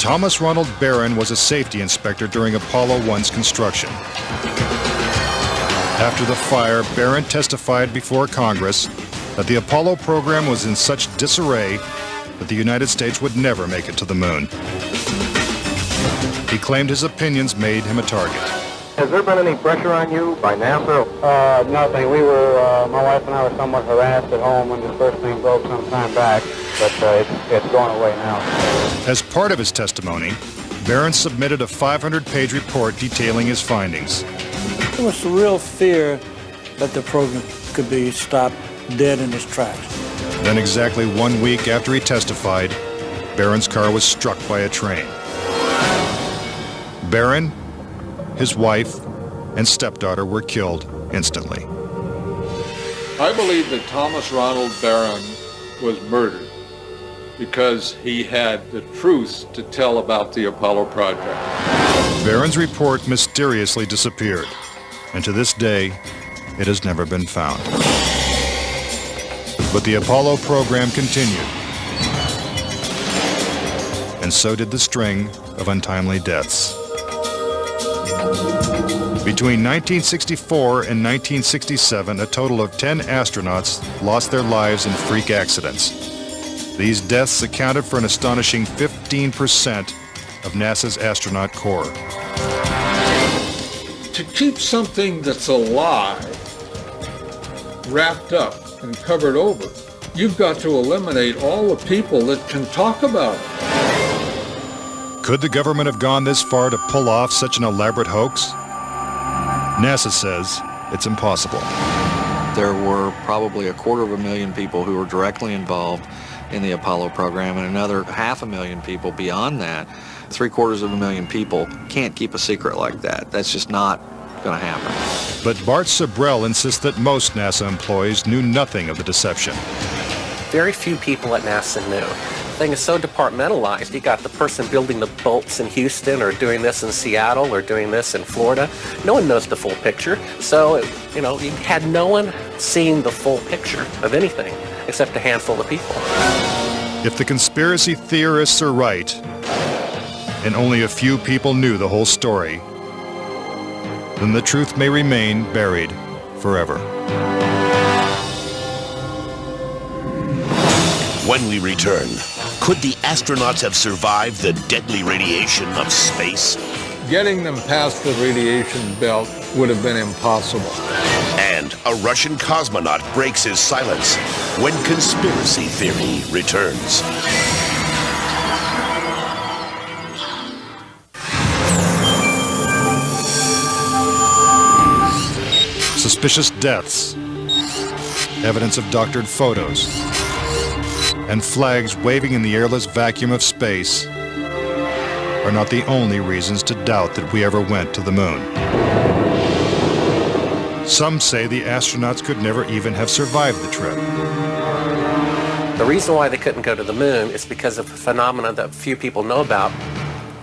Thomas Ronald Barron was a safety inspector during Apollo 1's construction. After the fire, Barron testified before Congress that the Apollo program was in such disarray that the United States would never make it to the moon. He claimed his opinions made him a target. Has there been any pressure on you by NASA? Nothing. We were, my wife and I were somewhat harassed at home when this first thing broke some time back, but it's gone away now. As part of his testimony, Barron submitted a 500-page report detailing his findings. There was a real fear that the program could be stopped dead in its tracks. Then exactly 1 week after he testified, Barron's car was struck by a train. Barron, his wife, and stepdaughter were killed instantly. I believe that Thomas Ronald Barron was murdered because he had the truth to tell about the Apollo project. Barron's report mysteriously disappeared, and to this day, it has never been found. But the Apollo program continued, and so did the string of untimely deaths. Between 1964 and 1967, a total of 10 astronauts lost their lives in freak accidents. These deaths accounted for an astonishing 15% of NASA's astronaut corps. To keep something that's alive wrapped up and covered over, you've got to eliminate all the people that can talk about it. Could the government have gone this far to pull off such an elaborate hoax? NASA says it's impossible. There were probably 250,000 people who were directly involved in the Apollo program, and another 500,000 people beyond that. 750,000 people can't keep a secret like that. That's just not going to happen. But Bart Sabrell insists that most NASA employees knew nothing of the deception. Very few people at NASA knew. The thing is so departmentalized. You got the person building the bolts in Houston, or doing this in Seattle, or doing this in Florida. No one knows the full picture. So, you had no one seeing the full picture of anything except a handful of people. If the conspiracy theorists are right, and only a few people knew the whole story, then the truth may remain buried forever. When we return, could the astronauts have survived the deadly radiation of space? Getting them past the radiation belt would have been impossible. And a Russian cosmonaut breaks his silence when conspiracy theory returns. Suspicious deaths, evidence of doctored photos, and flags waving in the airless vacuum of space are not the only reasons to doubt that we ever went to the moon. Some say the astronauts could never even have survived the trip. The reason why they couldn't go to the moon is because of a phenomenon that few people know about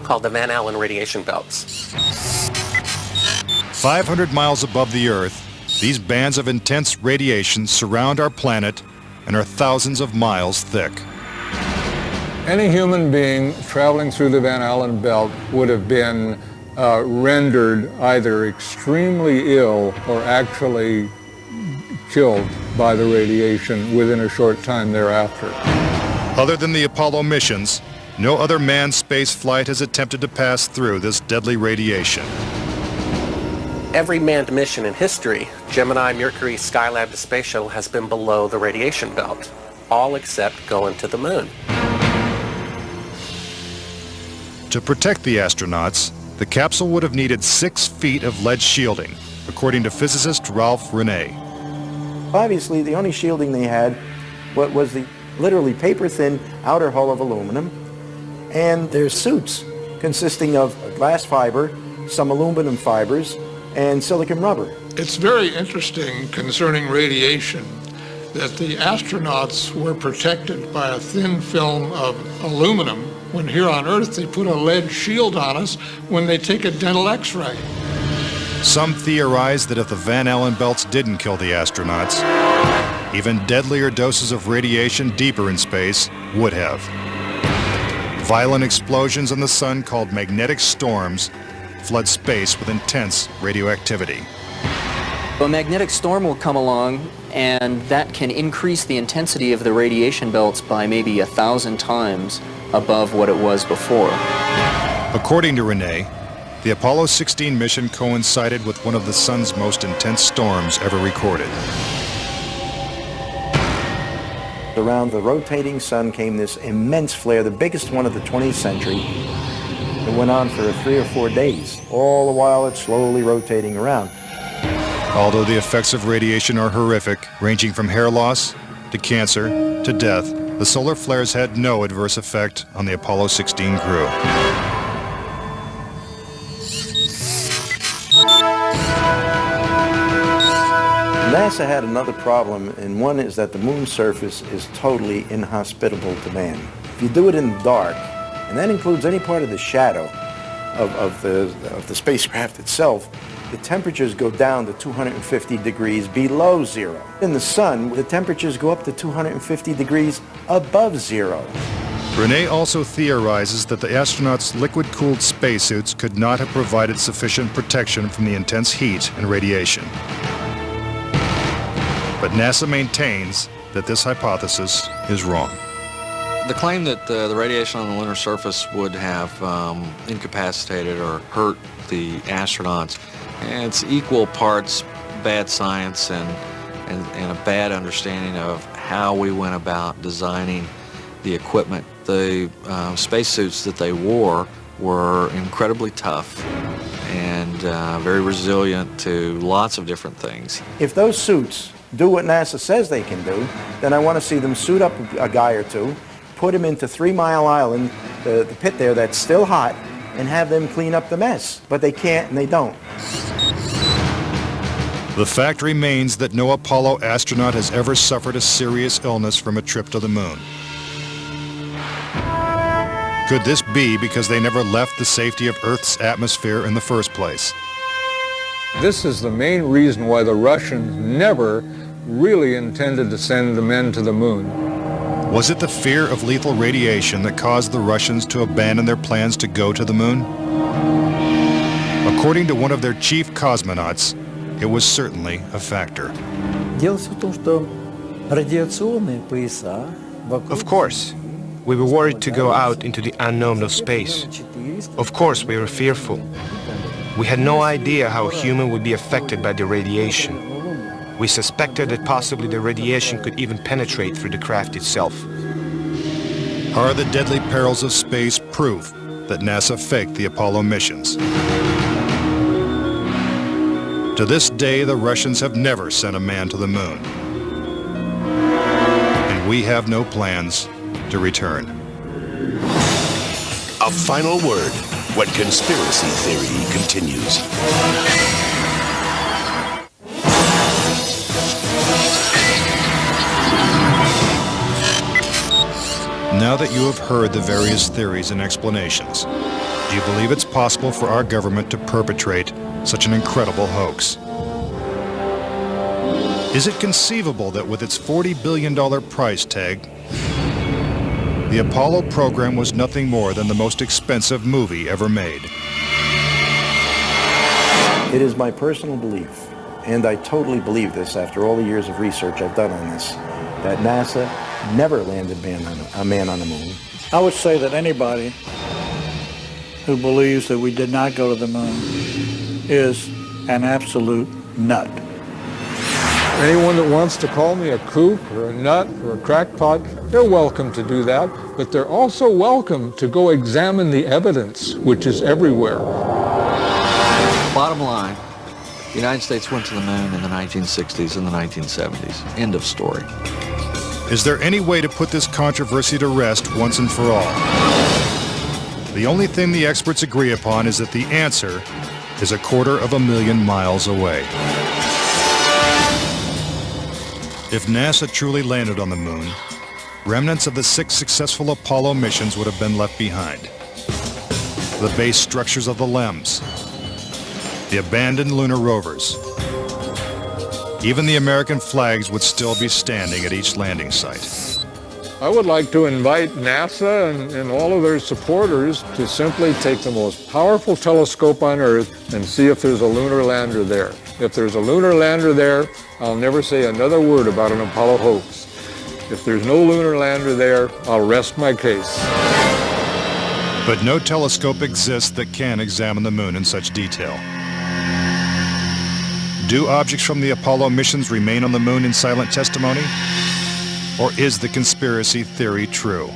called the Van Allen radiation belts. 500 miles above the Earth, these bands of intense radiation surround our planet and are thousands of miles thick. Any human being traveling through the Van Allen belt would have been rendered either extremely ill or actually killed by the radiation within a short time thereafter. Other than the Apollo missions, no other manned space flight has attempted to pass through this deadly radiation. Every manned mission in history, Gemini, Mercury, Skylab, the Space Shuttle, has been below the radiation belt, all except going to the moon. To protect the astronauts, the capsule would have needed 6 feet of lead shielding, according to physicist Ralph Renee. Obviously, the only shielding they had was the literally paper-thin outer hull of aluminum, and their suits consisting of glass fiber, some aluminum fibers, and silicon rubber. It's very interesting concerning radiation that the astronauts were protected by a thin film of aluminum when here on Earth they put a lead shield on us when they take a dental x-ray. Some theorize that if the Van Allen belts didn't kill the astronauts, even deadlier doses of radiation deeper in space would have. Violent explosions in the sun called magnetic storms flood space with intense radioactivity. A magnetic storm will come along, and that can increase the intensity of the radiation belts by maybe 1,000 times above what it was before. According to Renee, the Apollo 16 mission coincided with one of the sun's most intense storms ever recorded. Around the rotating sun came this immense flare, the biggest one of the 20th century. It went on for 3 or 4 days. All the while it's slowly rotating around. Although the effects of radiation are horrific, ranging from hair loss to cancer to death, the solar flares had no adverse effect on the Apollo 16 crew. NASA had another problem, and one is that the moon's surface is totally inhospitable to man. If you do it in the dark, and that includes any part of the shadow of the spacecraft itself, the temperatures go down to 250 degrees below zero. In the sun, the temperatures go up to 250 degrees above zero. Renee also theorizes that the astronauts' liquid-cooled spacesuits could not have provided sufficient protection from the intense heat and radiation. But NASA maintains that this hypothesis is wrong. The claim that the radiation on the lunar surface would have incapacitated or hurt the astronauts, it's equal parts bad science and a bad understanding of how we went about designing the equipment. The spacesuits that they wore were incredibly tough and very resilient to lots of different things. If those suits do what NASA says they can do, then I want to see them suit up a guy or two, put him into 3 Mile Island, the pit there that's still hot, and have them clean up the mess. But they can't and they don't. The fact remains that no Apollo astronaut has ever suffered a serious illness from a trip to the moon. Could this be because they never left the safety of Earth's atmosphere in the first place? This is the main reason why the Russians never really intended to send the men to the moon. Was it the fear of lethal radiation that caused the Russians to abandon their plans to go to the moon? According to one of their chief cosmonauts, it was certainly a factor. Of course, we were worried to go out into the unknown of space. Of course, we were fearful. We had no idea how a human would be affected by the radiation. We suspected that possibly the radiation could even penetrate through the craft itself. Are the deadly perils of space proof that NASA faked the Apollo missions? To this day, the Russians have never sent a man to the moon. And we have no plans to return. A final word when conspiracy theory continues. Now that you have heard the various theories and explanations, do you believe it's possible for our government to perpetrate such an incredible hoax? Is it conceivable that with its $40 billion price tag, the Apollo program was nothing more than the most expensive movie ever made? It is my personal belief, and I totally believe this after all the years of research I've done on this, that NASA never landed a man on the moon. I would say that anybody who believes that we did not go to the moon is an absolute nut. Anyone that wants to call me a kook or a nut or a crackpot, they're welcome to do that, but they're also welcome to go examine the evidence, which is everywhere. Bottom line, the United States went to the moon in the 1960s and the 1970s. End of story. Is there any way to put this controversy to rest once and for all? The only thing the experts agree upon is that the answer is 250,000 miles away. If NASA truly landed on the moon, remnants of the 6 successful Apollo missions would have been left behind. The base structures of the LEMs, the abandoned lunar rovers. Even the American flags would still be standing at each landing site. I would like to invite NASA and all of their supporters to simply take the most powerful telescope on Earth and see if there's a lunar lander there. If there's a lunar lander there, I'll never say another word about an Apollo hoax. If there's no lunar lander there, I'll rest my case. But no telescope exists that can examine the moon in such detail. Do objects from the Apollo missions remain on the moon in silent testimony? Or is the conspiracy theory true?